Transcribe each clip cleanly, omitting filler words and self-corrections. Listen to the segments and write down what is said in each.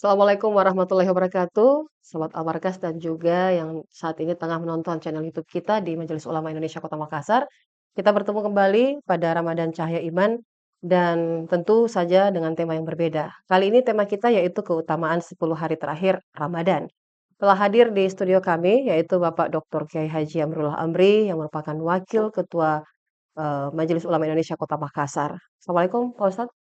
Assalamualaikum warahmatullahi wabarakatuh. Selamat Amarkas dan juga yang saat ini tengah menonton channel YouTube kita di Majelis Ulama Indonesia Kota Makassar. Kita bertemu kembali pada Ramadan Cahaya Iman dan tentu saja dengan tema yang berbeda. Kali ini tema kita yaitu keutamaan 10 hari terakhir Ramadan. Telah hadir di studio kami yaitu Bapak Dr. Kiai Haji Amrullah Amri yang merupakan Wakil Ketua Majelis Ulama Indonesia Kota Makassar. Assalamualaikum Pak Ustadz.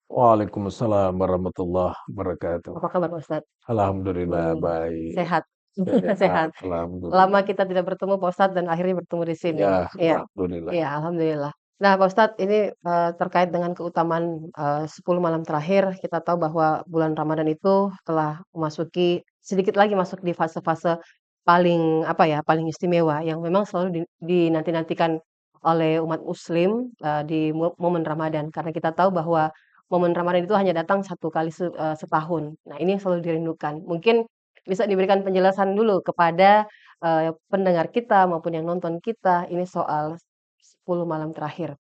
Waalaikumsalam warahmatullahi wabarakatuh. Apa kabar Pak Ustadz? Alhamdulillah Hmm, baik, sehat. sehat, Sehat. Lama alhamdulillah. kita tidak bertemu Pak Ustadz dan akhirnya bertemu di sini. Ya, Iya, alhamdulillah. iya, alhamdulillah. Nah, Pak Ustadz, ini terkait dengan keutamaan 10 malam terakhir, kita tahu bahwa bulan Ramadan itu telah memasuki sedikit lagi masuk di fase-fase paling apa ya, paling istimewa yang memang selalu dinanti-nantikan oleh umat muslim di momen Ramadan. Karena kita tahu bahwa momen Ramadan itu hanya datang satu kali setahun. Nah, ini yang selalu dirindukan. Mungkin bisa diberikan penjelasan dulu kepada pendengar kita maupun yang nonton kita ini soal 10 malam terakhir,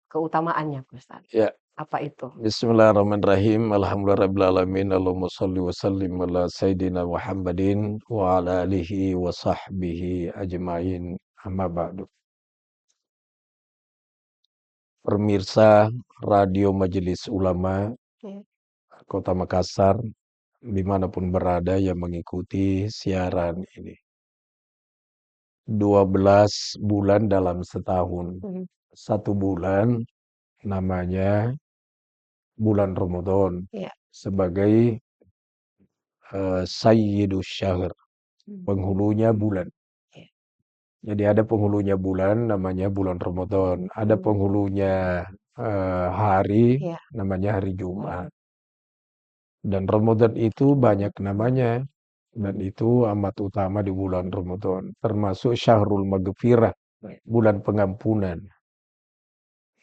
keutamaannya Pak Ustadz. Ya, Apa itu? bismillahirrahmanirrahim. Alhamdulillahirabbil Allahumma shalli wa sallim ala sayyidina Muhammadin wa ala alihi wa sahbihi ajmain. Amma ba'du. Pemirsa Radio Majelis Ulama Iya, Kota Makassar dimanapun berada yang mengikuti siaran ini. 12 bulan dalam setahun. mhm, Satu bulan namanya bulan Ramadan iya, sebagai Sayyidus Syahr, mmm, penghulunya bulan. iya, Jadi ada penghulunya bulan namanya bulan Ramadan, ada mmm, penghulunya hari iya, namanya hari Jumat. Dan Ramadan itu banyak namanya dan itu amat utama di bulan Ramadan, termasuk Syahrul Maghfirah, bulan pengampunan.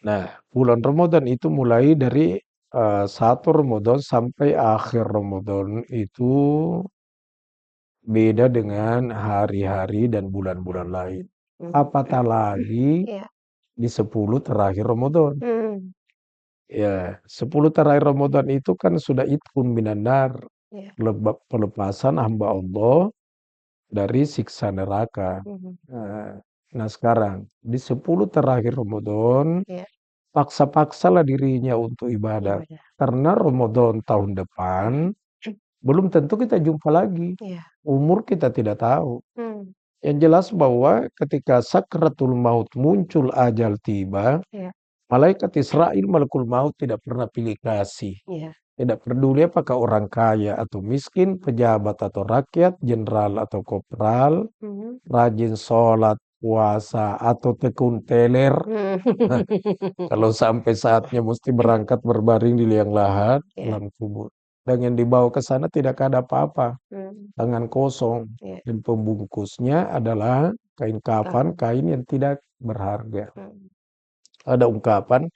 Nah, bulan Ramadan itu mulai dari 1 Ramadan sampai akhir Ramadan itu beda dengan hari-hari dan bulan-bulan lain. mhm, Apatah lagi iya, di 10 terakhir Ramadan. mhm, Ya, 10 terakhir Ramadan itu kan sudah itqun minan nar, iya, pelepasan hamba Allah dari siksa neraka. mhm, Nah, nah sekarang di 10 terakhir Ramadan iya, paksa-paksalah dirinya untuk ibadah. ibadah, Karena Ramadan tahun depan belum tentu kita jumpa lagi. iya, Umur kita tidak tahu. mmm, Yang jelas bahwa ketika sakratul maut muncul ajal tiba, iya, malaikat Israel malakul maut tidak pernah pilih kasih. iya, Tidak peduli apakah orang kaya atau miskin, pejabat atau rakyat, jenderal atau kopral, mhm, rajin sholat, puasa, atau tekun teler. Kalau sampai saatnya mesti berangkat berbaring di liang lahat, iya, alam kubur. Dan yang dibawa ke sana tidak ada apa-apa, mmm, tangan kosong. iya, Dan pembungkusnya adalah kain kafan, kafan, kain yang tidak berharga. mhm, Ada ungkapan,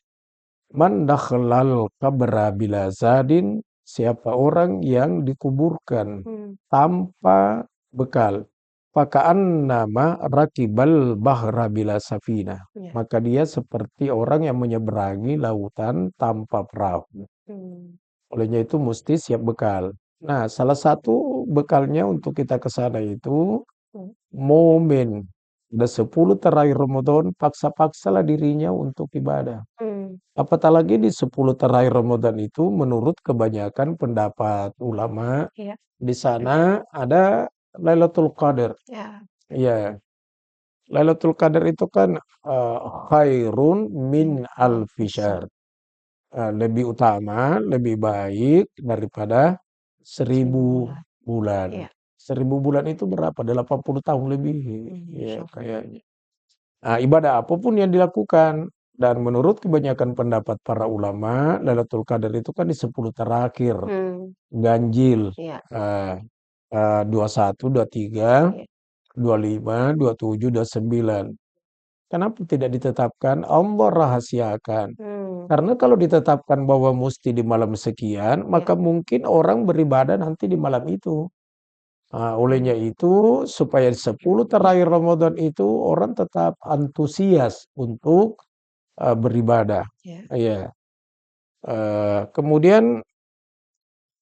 man dakhlal qabra bila zadin, siapa orang yang dikuburkan mmm, tanpa bekal. Nama rakibal bahra bila safina. iya, Maka dia seperti orang yang menyeberangi lautan tanpa perahu. mmm, Olehnya itu mesti siap bekal. Nah, salah satu bekalnya untuk kita ke sana itu mmm, momen. Udah 10 terakhir Ramadan, paksa-paksalah dirinya untuk ibadah. mmm, Apatah lagi di 10 terakhir Ramadan itu menurut kebanyakan pendapat ulama, iya, di sana ada Lailatul Qadar. iya, Iya, Lailatul Qadar itu kan khairun min alfi bisa, syahr. Lebih utama, lebih baik daripada 1000 1000 bulan, bulan. iya, 1000 bulan itu berapa? 80 tahun lebih, ya Masya Allah, kayaknya. Nah, ibadah apapun yang dilakukan dan menurut kebanyakan pendapat para ulama, Lailatul Qadar itu kan di 10 terakhir, mmm, ganjil, iya, eee eee, 21, 23, iya, 25, 27, 29. Kenapa tidak ditetapkan? Allah rahasiakan. mmm, Karena kalau ditetapkan bahwa mesti di malam sekian, iya, maka mungkin orang beribadah nanti di malam itu. Olehnya mmm, itu supaya 10 terakhir Ramadan itu orang tetap antusias untuk beribadah. iya, Iya, kemudian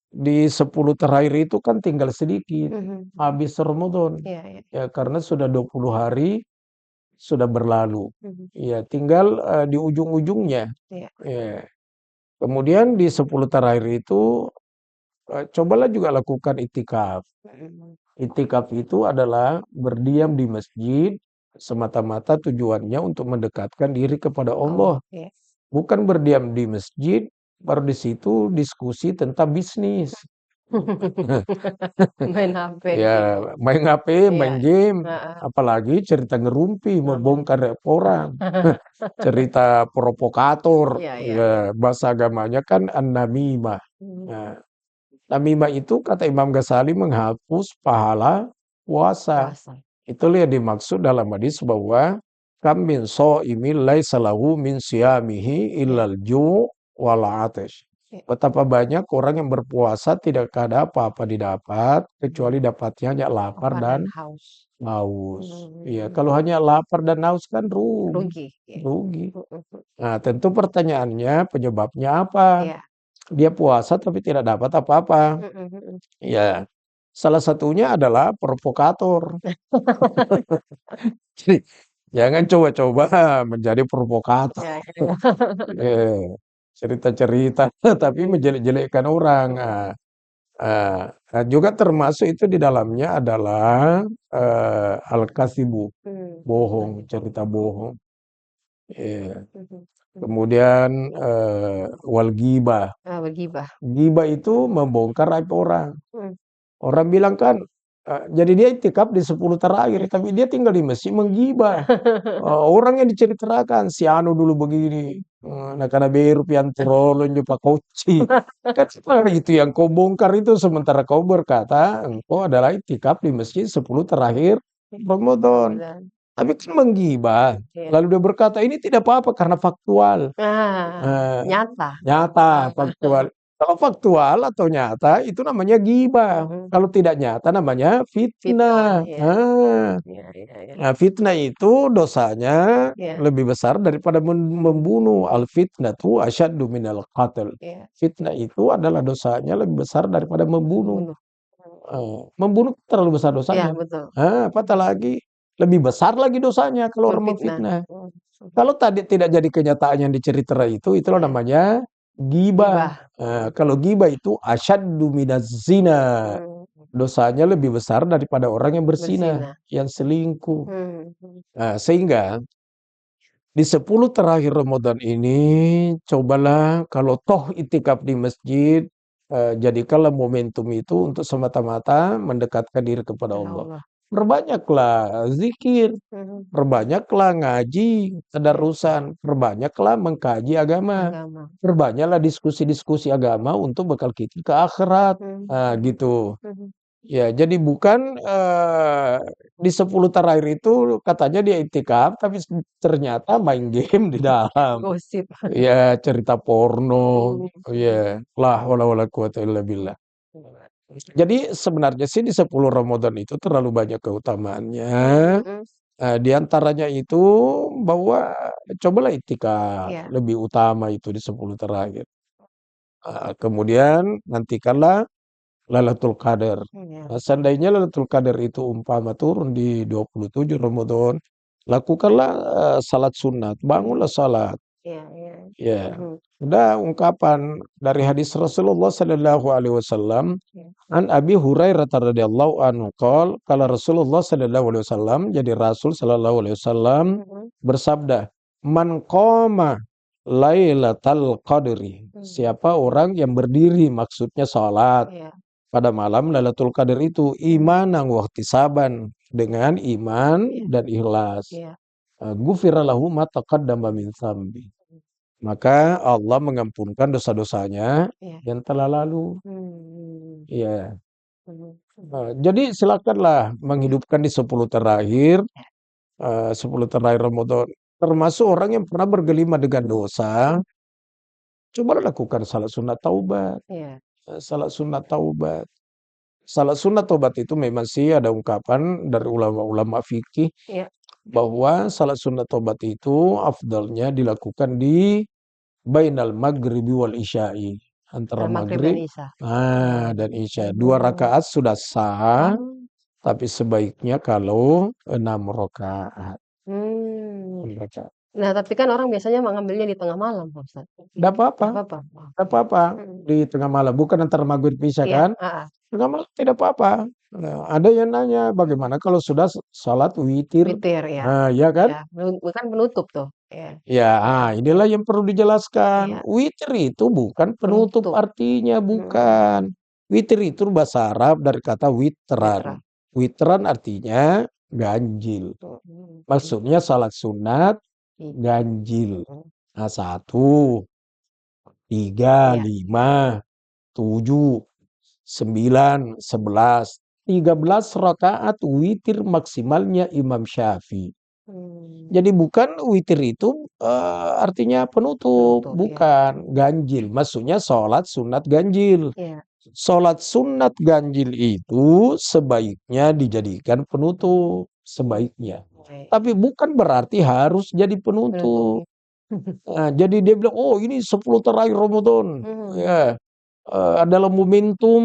di 10 terakhir itu kan tinggal sedikit, Mhm. habis Ramadan. Iya iya. Ya karena sudah 20 hari sudah berlalu. Mhm. Ya tinggal, di ujung-ujungnya. Iya. Ya. Kemudian di 10 terakhir itu, cobalah juga lakukan iktikaf. Mhm. Iktikaf itu adalah berdiam di masjid semata-mata tujuannya untuk mendekatkan diri kepada Allah, Allah. iya. Bukan berdiam di masjid, baru di situ diskusi tentang bisnis. Main HP. Ya, main HP, Iya. main game, Heeh. apalagi cerita ngerumpi, Heeh. membongkar aib orang, cerita provokator, Iya iya iya. ya bahasa agamanya kan an-namimah. Mhm. Nah, namimah itu kata Imam Ghazali menghapus pahala puasa. Puasa. Itulah yang dimaksud dalam hadis bahwa kam min shaimin laisa lahu min siyamihi Iya illal ju' wal 'atash. iya. Betapa banyak orang yang berpuasa tidak ada apa-apa didapat Mhm. kecuali dapatnya hanya lapar Lapar dan dan haus. haus. Iya, Mhm. kalau hanya lapar dan haus kan rugi, Rugi, iya. rugi. Mhm mhm. Nah, tentu pertanyaannya penyebabnya apa? Iya. Dia puasa tapi tidak dapat apa-apa. Mhm mhm. Ya, salah satunya adalah provokator. Jadi, jangan coba-coba menjadi provokator. Iya iya. Iya, cerita-cerita tapi Mhm. menjelek-jelekkan orang. Mhm. Juga termasuk itu di dalamnya adalah, al-kadzibu, bohong, Kasih tahu. cerita bohong. Iya. Mhm mhm. Kemudian, wal ghibah. Bergibah. Ghibah itu membongkar aib orang. Mhm. Orang bilang kan, jadi dia iktikaf di 10 terakhir, tapi dia tinggal di masjid menggibah. Orang yang diceritakan, "Si anu dulu begini, nakanaberu piantu rolon jo pakocci." Kan sebenarnya itu yang kau bongkar itu, sementara kau berkata engkau adalah iktikaf di masjid 10 terakhir Ramadan. Ramadan. Tapi kan menggibah. Iya. Lalu dia berkata, "Ini tidak apa-apa karena faktual." Eee, Nyata. Nyata, Heeh. faktual. Kalau faktual atau nyata itu namanya ghibah, Mhm. kalau tidak nyata namanya Fitnah, fitnah. iya. Iya iya iya. Nah, fitnah itu dosanya Iya lebih besar daripada membunuh. Al-fitnatu asyaddu minal qatl. iya. Fitnah itu adalah dosanya lebih besar daripada membunuh. Membunuh. Membunuh terlalu besar Iya dosanya. betul. Apatah lagi lebih besar lagi dosanya kalau orang Memfitnah. memfitnah. Mhm. Kalau tadi tidak jadi kenyataan yang diceritakan itu, itulah Iya. namanya ghibah. Gibah. Kalau ghibah itu asyaddu minaz zina. Mhm. Dosanya lebih besar daripada orang yang berzina, Berzina. yang selingkuh. Mhm. Sehingga di 10 terakhir Ramadan ini cobalah kalau toh itikaf di masjid, jadikanlah momentum itu untuk semata-mata mendekatkan diri kepada Ya Allah. Allah. Perbanyaklah zikir, Mhm. perbanyaklah ngaji, Iya. tadarusan, perbanyaklah mengkaji agama, Agama. perbanyaklah diskusi-diskusi agama untuk bekal kita ke akhirat. Mhm. Gitu. Mhm. Ya, jadi bukan, di 10 terakhir itu katanya dia iktikaf, tapi ternyata main game di dalam. Gosip. Ya, cerita porno, Mhm. Mhm. ya, la haula wala quwata illa billah. Jadi sebenarnya sih di 10 Ramadan itu terlalu banyak keutamaannya, Mhm. di antaranya itu bahwa cobalah iktikaf, Iya. lebih utama itu di 10 terakhir. Kemudian nantikanlah Lailatul Qadar. Iya. Seandainya Lailatul Qadar itu umpama turun di 27 Ramadan, lakukanlah, salat sunat, Mhm. bangunlah salat. Iya iya. Ya, Mhm. ada ungkapan dari hadis Rasulullah sallallahu alaihi wasallam, Iya. an Abi Hurairah radhiyallahu anhu qala Rasulullah sallallahu alaihi wasallam, jadi Rasul sallallahu alaihi wasallam Mhm. bersabda, "Man qama lailatal qadri." Mhm. Siapa orang yang berdiri maksudnya salat Iya. pada malam Lailatul Qadar itu Mhm. imanan wahtisaban, dengan iman Iya dan ikhlas. iya. Ghufira lahu ma taqaddama min dzambi. Mhm. Maka Allah mengampunkan dosa-dosanya Iya. yang telah lalu. Mmm. Iya. Mhm mhm. Jadi silakanlah menghidupkan di 10 terakhir, Ya. 10 terakhir Ramadan. Termasuk orang yang pernah bergelimang dengan dosa, cobalah lakukan salat sunat taubat, Iya salat sunat taubat. Salat sunat taubat itu memang sih ada ungkapan dari ulama-ulama fikih iya. bahwa salat sunat taubat itu afdalnya dilakukan di bainal maghribi wal isya'i. antara maghrib dan maghrib isya. dan isya. 2 rakaat sudah sah, Oh. tapi sebaiknya kalau 6 rakaat. Mmm. 6 rakaat. Nah, tapi kan orang biasanya mengambilnya di tengah malam, Pak Ustadz. Nggak apa-apa, Nggak apa-apa? Oh, nggak apa-apa mhm. di tengah malam, bukan antara maghrib isya Iya, kan? heeh. Tengah malam tidak apa-apa. Nah, ada yang nanya, bagaimana kalau sudah salat witir? Witir, ya. Nah, iya kan? Iya, kan penutup tuh, iya. Ya, Heeh, inilah yang perlu dijelaskan. iya, Witir itu bukan penutup penutup. artinya, Mhm, bukan. Witir itu bahasa Arab dari kata witran. witran. Witran artinya ganjil. Mhm, Maksudnya salat sunat iya, ganjil. mhm, Nah, 1, 3, iya. 5, 7, 9, 11, 13 rakaat witir maksimalnya Imam Syafi'i. Mmm, Jadi bukan witir itu, artinya penutup, penutup, iya, bukan, ganjil. Maksudnya sholat sunat ganjil. iya, Sholat sunat ganjil itu sebaiknya dijadikan penutup, sebaiknya. baik, Tapi bukan berarti harus jadi penutup, penutup. iya. Nah, jadi dia bilang, "Oh, ini 10 terakhir Ramadan." Mhm, Ya, adalah momentum,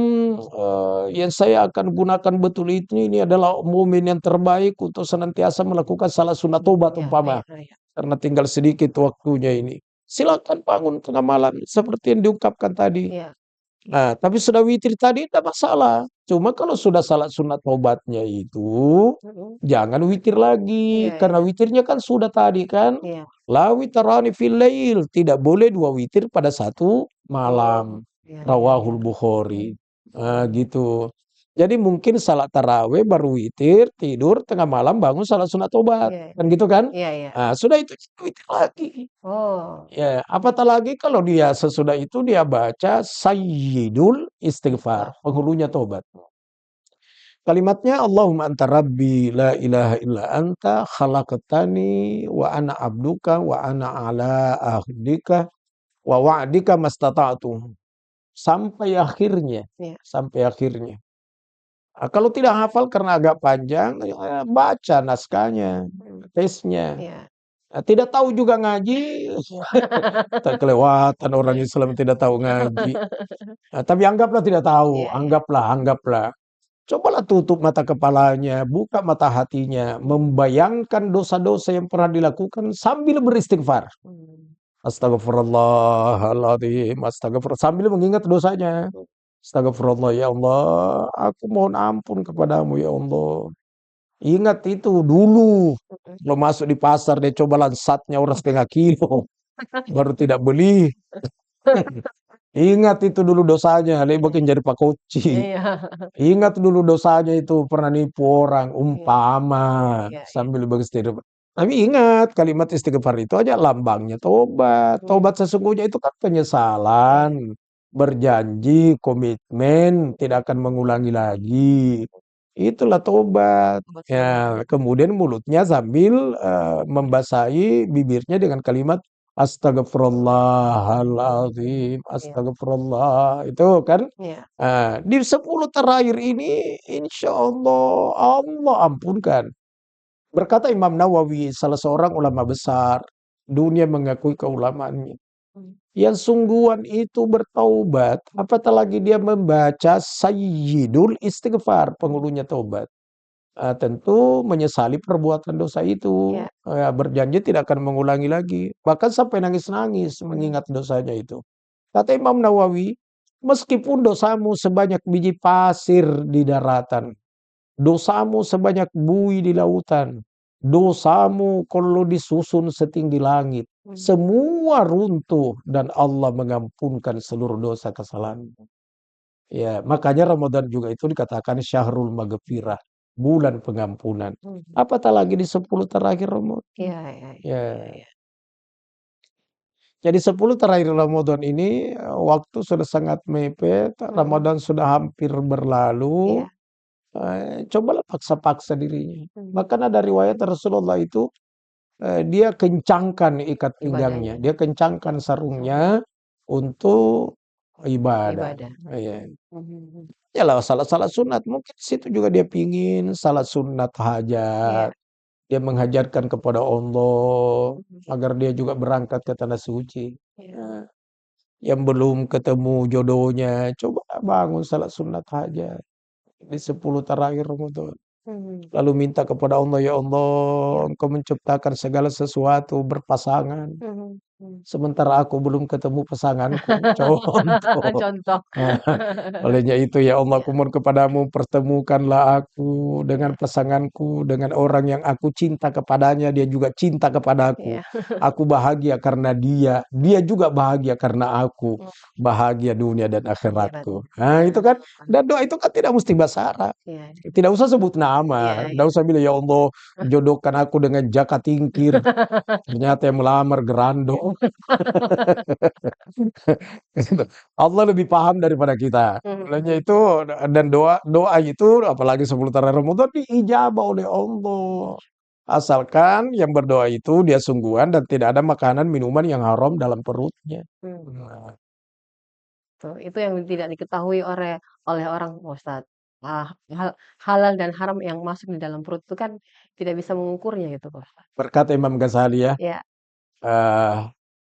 yang saya akan gunakan betul ini adalah momen yang terbaik untuk senantiasa melakukan salat sunat tobat iya, umpama. iya, iya, Karena tinggal sedikit waktunya ini. Silakan bangun tengah malam seperti yang diungkapkan tadi. iya, Nah, tapi sudah witir tadi tidak masalah. Cuma kalau sudah salat sunat taubatnya itu, mhm, jangan witir lagi. iya, Karena iya, witirnya kan sudah tadi kan. iya. La witrani fil lail. Tidak boleh 2 witir pada satu Oh, malam. iya, iya, iya. Rawahul Bukhari. Mhm, Gitu. Jadi mungkin salat tarawih baru witir, tidur, tengah malam bangun salat sunat taubat. iya, Kan gitu kan? iya, iya. Sudah itu witir lagi. Oh, Ya, apatah lagi kalau dia sesudah itu dia baca Sayyidul Istighfar, istighfar. penghulunya tobat. Kalimatnya Allahumma anta rabbi la ilaha illa anta khalaqtani wa ana abduka wa ana ala ahdika wa wa'dika mastata'tu. Sampai akhirnya, Iya, sampai akhirnya. Kalau tidak hafal karena agak panjang, ya baca naskahnya, mhm, tesnya. iya. Tidak tahu juga ngaji, tak kelewatan orang Islam tidak tahu ngaji. Tapi anggaplah tidak tahu, Iya, iya. anggaplah. Cobalah tutup mata kepalanya, buka mata hatinya, membayangkan dosa-dosa yang pernah dilakukan sambil beristighfar. Mmm, Astagfirullahaladzim, astagfirullah. Sambil mengingat dosanya. Astagfirullah, ya Allah, aku mohon ampun kepadamu, ya Allah. Ingat itu dulu. mhm. Kalau masuk di pasar, dia coba lansatnya orang 1/2 kilo. Baru tidak beli. Ingat itu dulu dosanya, dia Iya, makin jadi pakoci. iya, Ingat dulu dosanya itu pernah nipu orang, iya, umpama iya, iya. sambil beristighfar. Tapi ingat kalimat istighfar itu aja lambangnya tobat. Mmm, Tobat sesungguhnya itu kan iya, penyesalan, berjanji, komitmen, tidak akan mengulangi lagi. Itulah tobat. obat Ya, sungguh. kemudian mulutnya sambil membasahi bibirnya dengan kalimat astagfirullahaladzim, Iya, astagfirullah. Itu kan. iya, Di 10 terakhir ini insya Allah, Allah ampunkan. Berkata Imam Nawawi, salah seorang ulama besar, dunia mengakui keulamaannya. mmm, Yang sungguhan itu bertaubat, apatah lagi dia membaca Sayyidul Istighfar, mhm, penghulunya taubat. Tentu menyesali perbuatan dosa itu, iya, berjanji tidak akan mengulangi lagi, bahkan sampai nangis-nangis mhm, mengingat dosanya itu. Kata Imam Nawawi, meskipun dosamu sebanyak biji pasir di daratan, dosamu sebanyak buih di lautan, dosamu kalau disusun setinggi langit, mmm, semua runtuh dan Allah mengampunkan seluruh dosa kesalahanmu. Ya, makanya Ramadan juga itu dikatakan syahrul maghfirah, bulan pengampunan. mhm. Apatah lagi di 10 terakhir Ramadan. Iya, iya, iya, iya, Ya. iya. Jadi 10 terakhir Ramadan ini, waktu sudah sangat mepet, Mhm, Ramadan sudah hampir berlalu, iya, cobalah paksa-paksa dirinya. mhm, Bahkan ada riwayat Rasulullah itu, dia kencangkan ikat pinggangnya, ibadahnya, dia kencangkan mhm, sarungnya untuk ibadah. ibadah. Iya. Mhm, mhm, Yalah salat-salat sunat, mungkin di situ juga dia pingin salat sunat hajat, iya, dia menghajatkan kepada Allah, mhm, agar dia juga berangkat ke tanah suci. iya. Ya. yang belum ketemu jodohnya, coba bangun salat sunat hajat di 10 terakhir Ramadan. Mhm. Lalu minta kepada Allah, "Ya Iya. Allah, Engkau menciptakan segala sesuatu berpasangan, Mhm, mhm. sementara aku belum ketemu pasanganku." Contoh. Contoh. Nah, olehnya itu, ya Allah, Iya, aku mohon kepadamu, pertemukanlah aku dengan iya, pasanganku, dengan orang yang aku cinta kepadanya, dia juga cinta kepadaku. iya. Aku bahagia karena dia, dia juga bahagia karena aku. Mmm, Bahagia dunia dan akhirat. akhiratku. Nah, itu Nah, kan, dan doa itu kan tidak mesti bahasa Arab. iya, Tidak usah sebut iya, nama, tidak iya. usah bilang, "Ya Allah, jodohkan aku dengan Jaka Tingkir." Ternyata yang melamar Iya. Gerandong. Gitu. Allah lebih paham daripada kita. Mhm, Olehnya mhm. itu, dan doa doa itu apalagi 10 terakhir Ramadan diijabah oleh Allah. Asalkan yang berdoa itu dia sungguhan dan tidak ada makanan, minuman yang haram dalam perutnya. Mmm, Nah, tuh, itu yang tidak diketahui oleh orang, Pak Ustadz. Hal halal dan haram yang masuk di dalam perut itu kan tidak bisa mengukurnya gitu, Pak Ustadz. berkata Imam Ghazali ya, Iya, eee,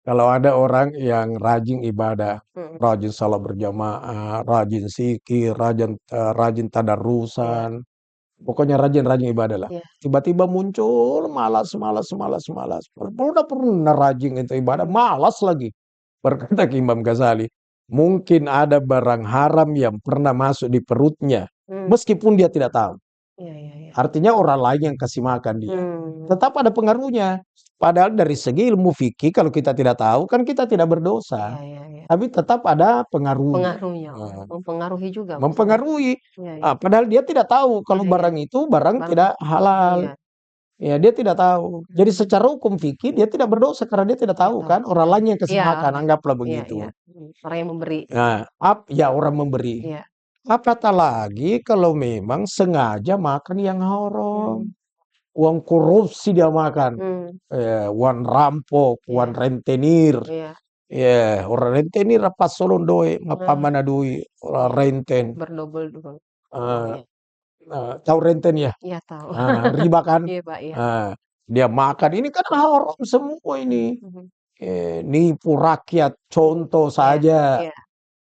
kalau ada orang yang rajin ibadah, mhm, rajin salat berjamaah, rajin zikir, rajin iya, tadarrusan, pokoknya rajin-rajin ibadah lah. iya, Tiba-tiba muncul malas malas malas malas. Udah pernah rajin itu ibadah, mhm, malas lagi. Berkata ke Imam Ghazali, mungkin ada barang haram yang pernah masuk di perutnya, mmm, meskipun dia tidak tahu. iya, iya, iya. Artinya orang lain yang kasih makan dia. Mmm, Tetap ada pengaruhnya. Padahal dari segi ilmu fikih kalau kita tidak tahu kan kita tidak berdosa. iya, iya, iya. Tapi tetap ada pengaruhnya. Pengaruhnya, oh, Nah, mempengaruhi juga maksudnya. mempengaruhi. Iya, iya, Padahal dia tidak tahu kalau iya, iya, barang itu barang barang tidak halal. iya, Ya, dia tidak tahu. Jadi mmm, secara hukum fikih dia tidak berdosa karena dia tidak nggak tahu tahu, kan, orang iya. lain yang kasih Iya, makan, anggaplah iya, iya, begitu. orang yang memberi, Nah, ya orang memberi. iya, Apatah lagi kalau memang sengaja makan yang haram. mhm, Uang korupsi dia makan. mmm, Uang rampok, uang iya, rentenir. iya, Orang rentenir apa solon doe, ngapa nah, mana doi, orang iya, renten. berdobel-dobel, Eh, iya, Tahu renten ya? iya tahu. Riba kan? Iya, Pak, iya, Nah, dia makan, ini kan haram semua ini. mhm, Nipu rakyat, contoh iya, saja.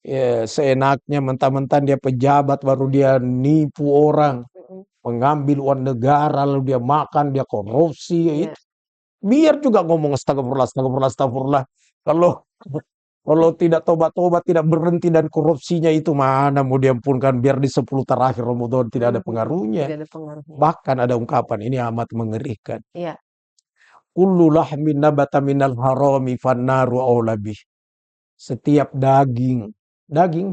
iya, Seenaknya mentang-mentang dia pejabat baru dia nipu orang, mhm, mengambil uang negara lalu dia makan, dia korupsi, ya iya, itu biar juga ngomong astagfirullah, astagfirullah, astagfirullah. Kalau kalau tidak tobat-tobat, tidak berhenti dan korupsinya itu mana mau diampunkan, biar di 10 terakhir Ramadan tidak ada mhm, pengaruhnya. tidak ada pengaruhnya. Bahkan ada ungkapan ini amat mengerikan. Iya, Kullu lahmin nabata minal harami fannaru aula bih. Setiap daging, iya, daging,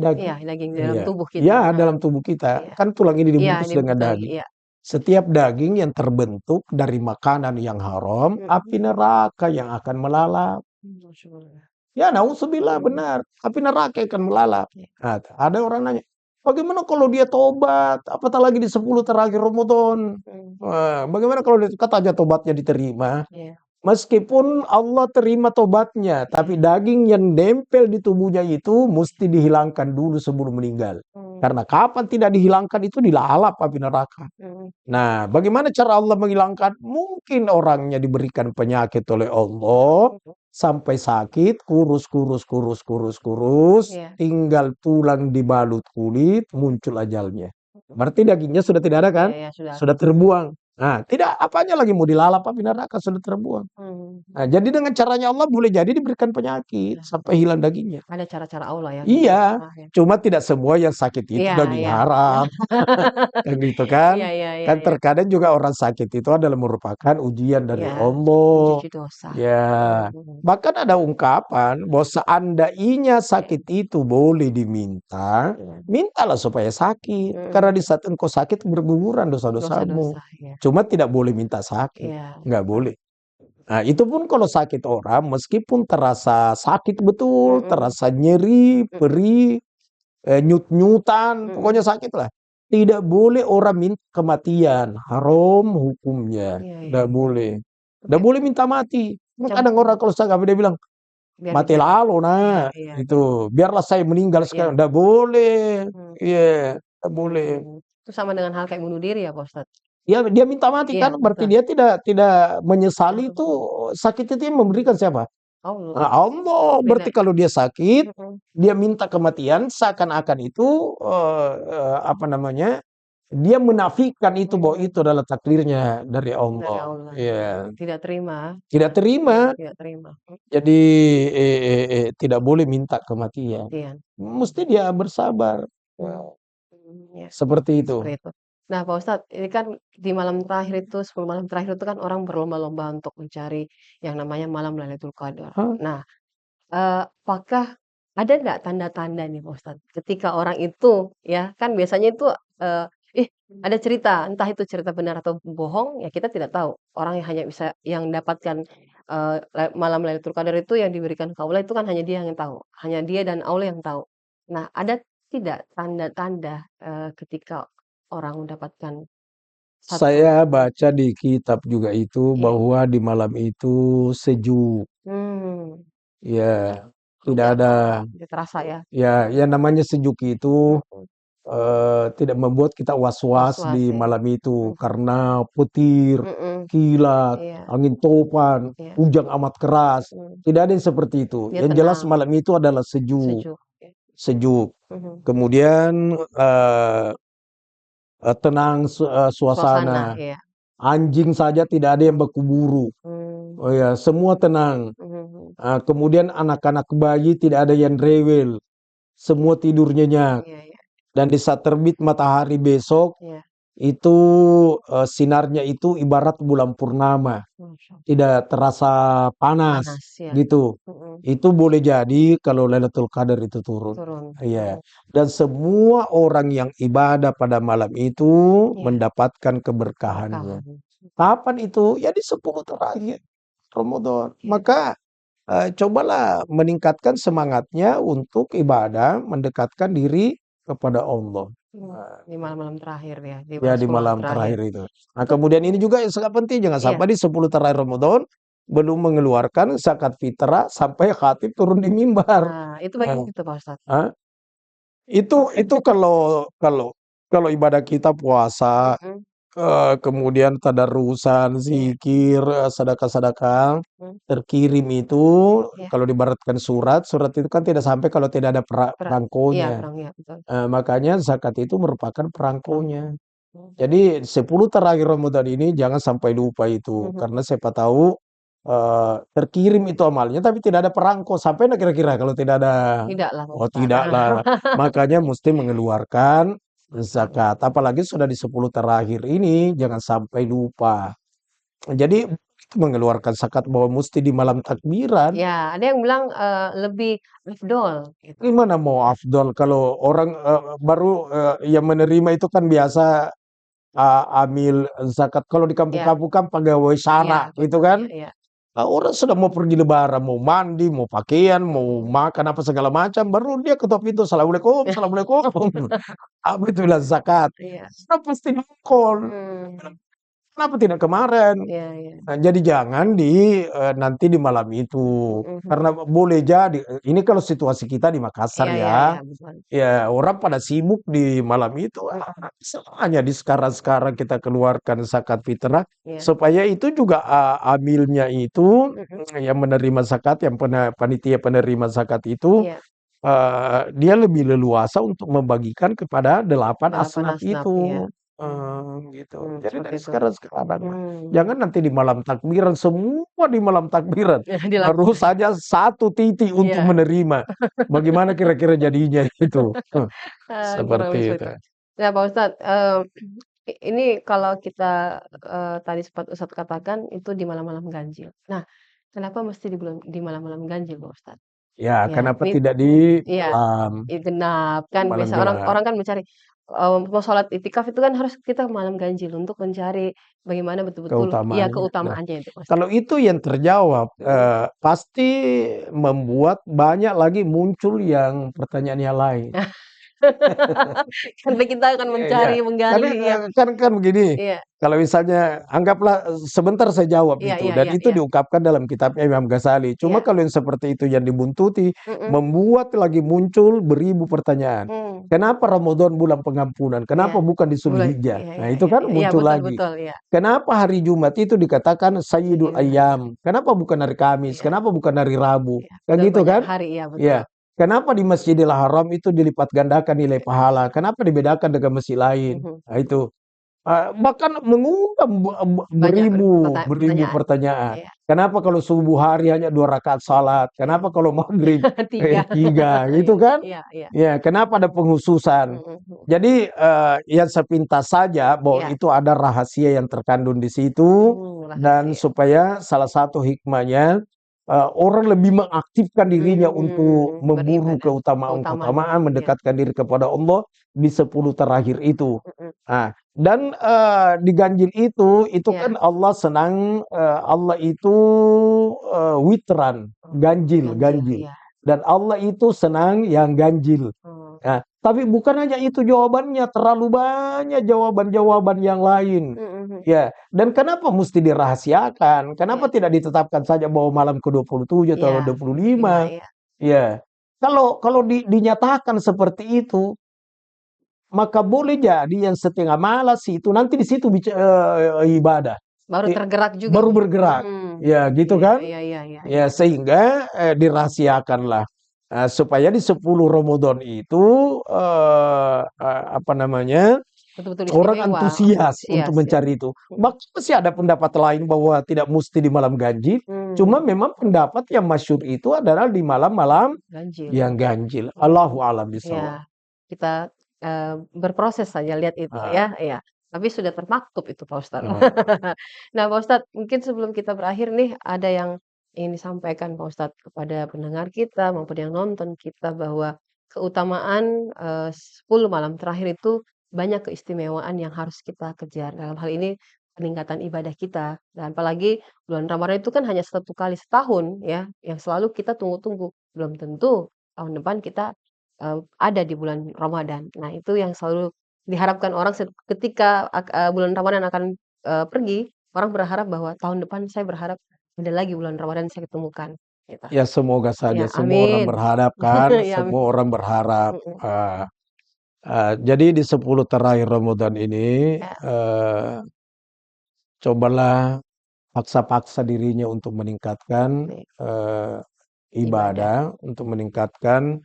daging di dalam iya, tubuh kita, ya heeh, dalam tubuh kita, iya, kan tulang ini iya, dibungkus ini dengan betul, daging. iya, Setiap daging yang terbentuk dari makanan yang haram, api mhm, neraka yang akan melalap. masyaallah, Ya, naudzubillah, mhm, benar, api neraka yang akan melalap. iya, Nah, ada orang nanya, "Bagaimana kalau dia tobat? Apatah lagi di 10 terakhir Ramadan?" mhm, Bagaimana kalau dia kata aja tobatnya diterima? iya, Meskipun Allah terima tobatnya, iya, tapi daging yang nempel di tubuhnya itu mesti dihilangkan dulu sebelum meninggal. mmm, Karena kapan tidak dihilangkan itu dilalap api neraka. mhm, Nah, bagaimana cara Allah menghilangkan? Mungkin orangnya diberikan penyakit oleh Allah, mhm, sampai sakit, kurus kurus kurus kurus kurus, iya, tinggal tulang dibalut kulit, muncul ajalnya. mhm, Berarti dagingnya sudah tidak ada iya, kan? iya, sudah, Sudah terbuang. Nah, tidak apanya lagi mau dilalap api neraka, sudah terbuang. mhm, Nah, jadi dengan caranya Allah boleh jadi diberikan penyakit iya, sampai hilang dagingnya. ada cara-cara Allah ya gitu, Iya, ah, ya, cuma tidak semua yang sakit itu iya, daging iya, haram, kan gitu kan. iya, iya, iya, Kan iya, terkadang juga orang sakit itu adalah merupakan ujian dari iya, Allah. mencuci dosa, mhm, Ya, mhm, bahkan ada ungkapan bahwa seandainya iya, sakit itu boleh diminta, iya, mintalah supaya sakit. Karena mhm, di saat engkau sakit berguguran dosa-dosamu. dosa-dosa, iya, Cuma tidak boleh minta sakit, iya, nggak boleh. Nah, itu pun kalau sakit orang, meskipun terasa sakit betul, mhm, terasa nyeri, mhm, perih, nyut-nyutan, mhm, pokoknya sakit lah. Tidak boleh orang minta kematian, haram hukumnya, iya, iya, nggak iya, boleh. Nggak oke, boleh minta mati. cam Kadang orang kalau sakit dia bilang, biar "Mati biar lalu iya, nak," iya, itu, "biarlah saya meninggal iya, sekarang." Nggak boleh, mmm, iya, nggak boleh. mhm, itu sama dengan hal kayak bunuh diri ya, Pak Ustadz? Ya, dia minta mati Iya, kan berarti betul, dia tidak menyesali mhm, itu, sakit itu yang memberikan siapa? Allah, Allah. beda, Berarti kalau dia sakit, mhm, dia minta kematian seakan-akan itu apa namanya? Dia menafikan itu bahwa itu adalah takdirnya dari Dari Allah. Allah, ya. Ya, Tidak terima, tidak terima. tidak terima. Jadi tidak boleh minta kematian. Iya. Mesti dia bersabar. Ya, Ya, seperti itu. seperti itu. Nah, Pak Ustadz, ini kan di malam terakhir itu, 10 malam terakhir itu kan orang berlomba-lomba untuk mencari yang namanya malam Lailatul Qadar. Hah? Nah, apakah ada nggak tanda-tanda nih Pak Ustadz, ketika orang itu ya, kan biasanya itu, eee, ih ada cerita, entah itu cerita benar atau bohong, ya kita tidak tahu. Orang yang hanya bisa yang dapatkan, malam Lailatul Qadar itu yang diberikan ke Allah itu kan hanya dia yang tahu, hanya dia dan Allah yang tahu. Nah, ada tidak tanda-tanda, ketika orang mendapatkan satu Saya baca di kitab juga itu iya, bahwa di malam itu sejuk. mmm, Ya, tidak ya, ada tidak terasa ya, ya yang namanya sejuk itu mhm, tidak membuat kita was-was was-was di ya, malam itu mhm karena petir, mhm, kilat, iya angin topan, iya, hujan amat keras. mhm, Tidak ada yang seperti itu. dia Yang jelas tenang, malam itu adalah sejuk, sejuk, ya, sejuk. mhm, Kemudian tenang suasana, suasana. iya, Anjing saja tidak ada yang berkuburu. mmm, Oh ya, semua tenang. mhm mhm, Kemudian anak-anak bayi tidak ada yang rewel, semua tidur nyenyak. iya iya Dan di saat terbit matahari besok, iya, itu sinarnya itu ibarat bulan purnama, masya tidak terasa panas, panas ya, gitu. mhm, Itu boleh jadi kalau Lailatul Qadar itu turun. turun, Iya. mhm, Dan semua orang yang ibadah pada malam itu iya, mendapatkan keberkahannya. keberkahan, Kapan itu? Ya di 10 terakhir Ramadan. iya, Maka cobalah meningkatkan semangatnya untuk ibadah, mendekatkan diri kepada Allah. di malam-malam terakhir ya, di Ya malam di 10 malam malam terakhir. terakhir itu. Nah, Itu kemudian ini juga yang sangat penting, jangan iya, sampai di 10 terakhir Ramadan belum mengeluarkan zakat fitrah sampai khatib turun di mimbar. nah itu Nah, bagaimana itu Pak Ustadz? ah, itu kalau kalau kalau ibadah kita puasa, Mhm, kemudian tadarusan, iya, zikir, sedekah-sedekah, mmm, terkirim itu iya, kalau diibaratkan surat, surat itu kan tidak sampai kalau tidak ada iya perangkonya. perang, iya betul, Makanya zakat itu merupakan perangko, perangkonya. mhm, Jadi 10 terakhir Ramadan ini jangan sampai lupa itu, mhm, karena siapa tahu, terkirim itu amalnya tapi tidak ada perangko, sampai nggak kira-kira kalau tidak ada? tidaklah Pak Oh Ustadz. tidaklah, makanya mesti mengeluarkan Zakat, zakat, apalagi sudah di 10 terakhir ini jangan sampai lupa. Jadi mengeluarkan zakat bahwa mesti di malam takbiran, ya ada yang bilang, lebih afdol gitu, gimana mau ya, afdol kalau orang, baru, yang menerima itu kan biasa amil zakat kalau di iya kampung-kampung kan pegawai iya syara gitu betul, kan. iya iya, Orang sudah mau pergi lebaran, mau mandi, mau pakaian, mau mhm, makan apa segala macam, baru dia ketok pintu, "Assalamualaikum assalamualaikum." Apa itu bilang zakat. iya, Sudah pasti nongol. mmm, Kenapa tidak kemarin? iya iya, Nah, jadi jangan nanti di malam itu. mhm Karena mhm, boleh jadi ini kalau situasi kita di Makassar iya iya ya. iya betul, Ya, orang pada sibuk di malam itu, mhm, semuanya di sekarang-sekarang kita keluarkan zakat fitrah, iya, supaya itu juga amilnya itu, mhm, yang menerima zakat, yang panitia penerima zakat itu, iya, dia lebih leluasa untuk membagikan kepada 8 8 asnaf asnaf, iya, itu, gitu. Jadi seperti dari itu, sekarang-sekarang lah. mmm, Jangan nanti di malam takbiran, semua di malam takbiran, baru dilakukan, saja satu titik untuk iya. menerima. Bagaimana kira-kira jadinya itu? Kurang lebih Seperti seperti itu. itu. Nah, Pak Ustadz, ini kalau kita, tadi sempat Ustadz katakan itu di malam-malam ganjil. Nah, kenapa mesti di malam-malam ganjil, Pak Ustadz? Ya, Ya, kenapa ini tidak di iya, malam genap kan malam biasa orang gelap, orang kan mencari, mau sholat iktikaf itu kan harus kita malam ganjil untuk mencari bagaimana betul-betul iya keutamaannya. Nah, keutamaannya itu, Pak Ustadz. kalau itu yang terjawab, Mhm. pasti membuat banyak lagi muncul yang pertanyaan yang lain. Karena kita akan Iya iya. mencari, Karena, menggali ya. kan begini, Iya kalau misalnya anggaplah, sebentar saya jawab iya itu, iya dan iya itu iya diungkapkan dalam kitabnya Imam Ghazali. Cuma iya, kalau yang seperti itu yang dibuntuti, mhm, membuat lagi muncul beribu pertanyaan. mmm. Kenapa Ramadan bulan pengampunan? Iya, Kenapa bukan di mulai Zulhijjah? iya Nah, iya itu iya kan iya iya, muncul betul lagi. betul, iya. Kenapa hari Jumat itu dikatakan Sayyidul Sayyidul Ayyam, Ayyam? Kenapa bukan hari Kamis? iya Kenapa bukan hari Rabu? iya, Kan betul gitu banyak kan? hari, iya betul. Ya. Kenapa di Masjidil Haram itu dilipat gandakan nilai pahala? Kenapa dibedakan dengan masjid lain? Mhm. Nah, itu. Bahkan mengundang Banyak beribu pertanyaan. pertanyaan. Iya. Kenapa kalau subuh hari hanya 2 rakaat salat? Iya. Kenapa kalau maghrib 3. 3 Iya, gitu kan? iya, iya. Ya, kenapa ada penghususan? Mhm, mhm. Jadi yang sepintas saja bahwa Iya. itu ada rahasia yang terkandung di situ dan Rahasia. supaya salah satu hikmahnya orang lebih mengaktifkan dirinya untuk memburu Beribadah, keutamaan, keutamaan-keutamaan, iya. mendekatkan diri kepada Allah di 10 terakhir itu. Mhm. Nah, dan di ganjil itu Iya. kan Allah senang, Allah itu witran, ganjil, Ganjil, ganjil. iya. Dan Allah itu senang yang ganjil. Oh. Nah, tapi bukan hanya itu jawabannya, terlalu banyak jawaban-jawaban yang lain. Mhm, mhm. Ya, dan kenapa mesti dirahasiakan? Kenapa Iya. tidak ditetapkan saja bahwa malam ke-27 atau Iya. 5, 25? iya. Ya. Kalau dinyatakan seperti itu, maka boleh jadi yang setengah malas itu nanti di situ ibadah. Baru tergerak juga Baru untuk bergerak. Ya, gitu iya, kan? iya, iya, iya, iya. Ya, sehingga dirahasiakanlah. Supaya di 10 Ramadan itu apa namanya? Betul-betul Orang istimewa, antusias untuk antusias ya. mencari itu. Mhm. Masih ada pendapat lain bahwa tidak mesti di malam ganjil, cuma memang pendapat yang masyhur itu adalah di malam-malam Ganjil. yang ganjil. Allahu a'lam bishawab. Iya, kita, berproses saja lihat itu Ah, ya, iya. Tapi sudah termaktub itu Pak Ustadz. ah. Nah Pak Ustadz, mungkin sebelum kita berakhir nih, ada yang ingin disampaikan Pak Ustadz kepada pendengar kita maupun yang nonton kita bahwa keutamaan, 10 malam terakhir itu banyak keistimewaan yang harus kita kejar. Dalam hal ini peningkatan ibadah kita, dan apalagi bulan Ramadan itu kan hanya 1 kali setahun ya, yang selalu kita tunggu-tunggu. Belum tentu tahun depan kita ada di bulan Ramadan. Nah, itu yang selalu diharapkan orang ketika bulan Ramadan akan, pergi, orang berharap bahwa tahun depan saya berharap ada lagi bulan Ramadan saya ketemukan, gitu. Ya semoga saja Ya, semua orang amin. berharap kan, Ya, amin. semua orang berharap. Mhm. Jadi di 10 terakhir Ramadan ini Ya, cobalah paksa-paksa dirinya untuk meningkatkan baik. Ibadah. ibadah, untuk meningkatkan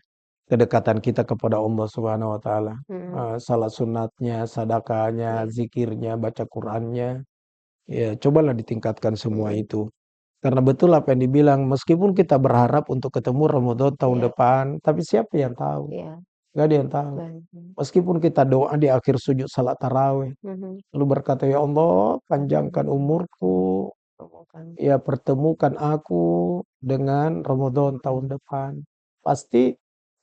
kedekatan kita kepada Allah Subhanahu wa taala. Mhm. Salat sunatnya, sedekahnya, Iya. zikirnya, baca Qur'annya, ya cobalah ditingkatkan semua Mhm. itu. Karena betul apa yang dibilang, meskipun kita berharap untuk ketemu Ramadan tahun Iya, depan, tapi siapa yang tahu? iya. Nggak ada yang tahu. Baik. Meskipun kita doa di akhir sujud salat tarawih, Mhm. lalu berkata, "Ya Allah, panjangkan umurku, Temukan. ya pertemukan aku dengan Ramadan tahun depan." Pasti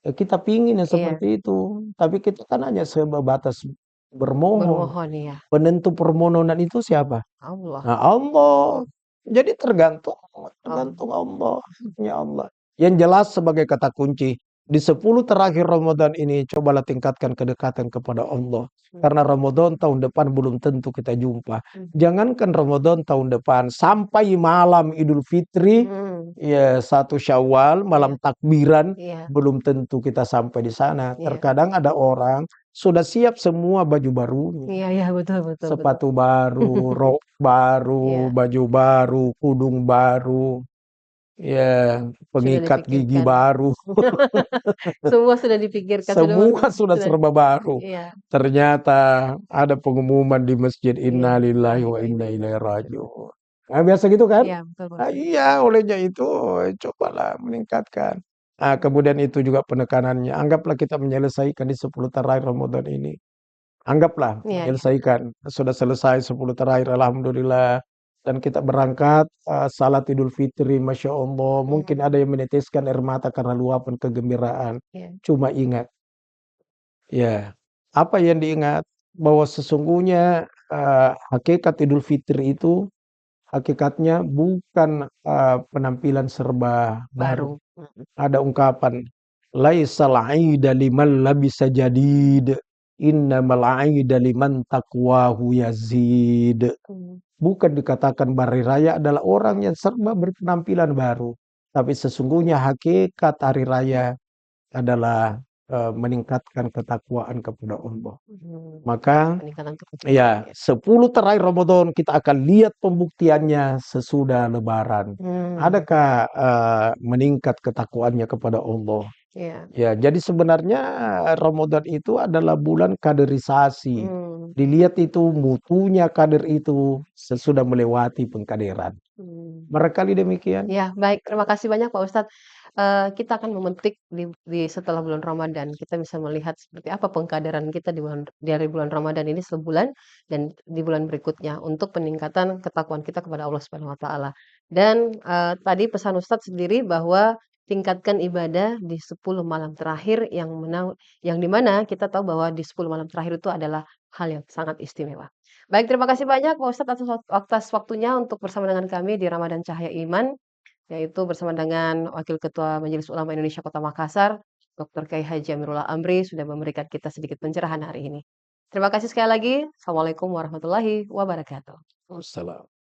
kita pingin yang Iya, seperti itu, tapi kita kan hanya sebatas bermohon. bermohon, iya. Penentu permohonan itu siapa? Allah. Nah, Allah. Jadi tergantung Oh. tergantung Allah, ya Allah. Yang jelas sebagai kata kunci, di 10 terakhir Ramadan ini cobalah tingkatkan kedekatan kepada Allah. Karena Ramadan tahun depan belum tentu kita jumpa. Jangankan Ramadan tahun depan, sampai malam Idul Fitri, Mhm. ya 1 Syawal, malam Iya, takbiran, iya, belum tentu kita sampai di sana. iya. Terkadang ada orang sudah siap semua baju barunya. Iya, iya, betul, betul, betul. Sepatu baru, rok baru, Iya, baju baru, kudung baru, ya sudah pengikat gigi dipikirkan. baru, Semua sudah dipikirkan, semua sudah sudah serba baru. iya, Ternyata ada pengumuman di masjid, iya, "Inna lillahi lillahi wa wa inna inna ilaihi ilaihi raji'un. raji'un." Nah, biasa gitu kan? Iya, betul, betul. Iya, olehnya itu cobalah meningkatkan. Kemudian itu juga penekanannya, anggaplah kita menyelesaikan di 10 terakhir Ramadan ini. Anggaplah Iya, iya. menyelesaikan, sudah selesai 10 terakhir alhamdulillah, dan kita berangkat, salat Idul Fitri, Masya Allah, mungkin Mhm, ada yang meneteskan air mata karena luapan kegembiraan. iya, Cuma ingat, ya, apa yang diingat? Bahwa sesungguhnya, hakikat Idul Fitri itu, hakikatnya bukan, penampilan serba baru. baru. Mhm, Ada ungkapan, "Laisal 'ida liman labisa jadid, innamal 'ida liman taqwahu yazid." mhm. Bukan dikatakan hari raya adalah orang yang serba berpenampilan baru, tapi sesungguhnya hakikat hari raya adalah, meningkatkan ketakwaan kepada Allah. Mhm. Maka Peningkatan ketakwaan, ya ya. 10 terakhir Ramadan kita akan lihat pembuktiannya sesudah lebaran. Mmm, Adakah, meningkat ketakwaannya kepada Allah? Iya. Ya, jadi sebenarnya Ramadan itu adalah bulan kaderisasi. Mmm, Dilihat itu mutunya kader itu sesudah melewati pengkaderan. mmm. Barangkali demikian. Ya, baik, terima kasih banyak Pak Ustadz. Kita akan memetik di setelah bulan Ramadan, kita bisa melihat seperti apa pengkaderan kita dari bulan Ramadan ini sebulan dan di bulan berikutnya untuk peningkatan ketakwaan kita kepada Allah Subhanahu wa taala. Dan, tadi pesan Ustadz sendiri bahwa tingkatkan ibadah di 10 malam terakhir yang di mana kita tahu bahwa di 10 malam terakhir itu adalah hal yang sangat istimewa. Baik, terima kasih banyak Pak Ustadz atas waktunya untuk bersama dengan kami di Ramadan Cahaya Iman. Yaitu bersama dengan Wakil Ketua Majelis Ulama Indonesia Kota Makassar, Dr. Kiai Haji Amirullah Amri sudah memberikan kita sedikit pencerahan hari ini. Terima kasih sekali lagi. Assalamualaikum warahmatullahi wabarakatuh. Wassalam.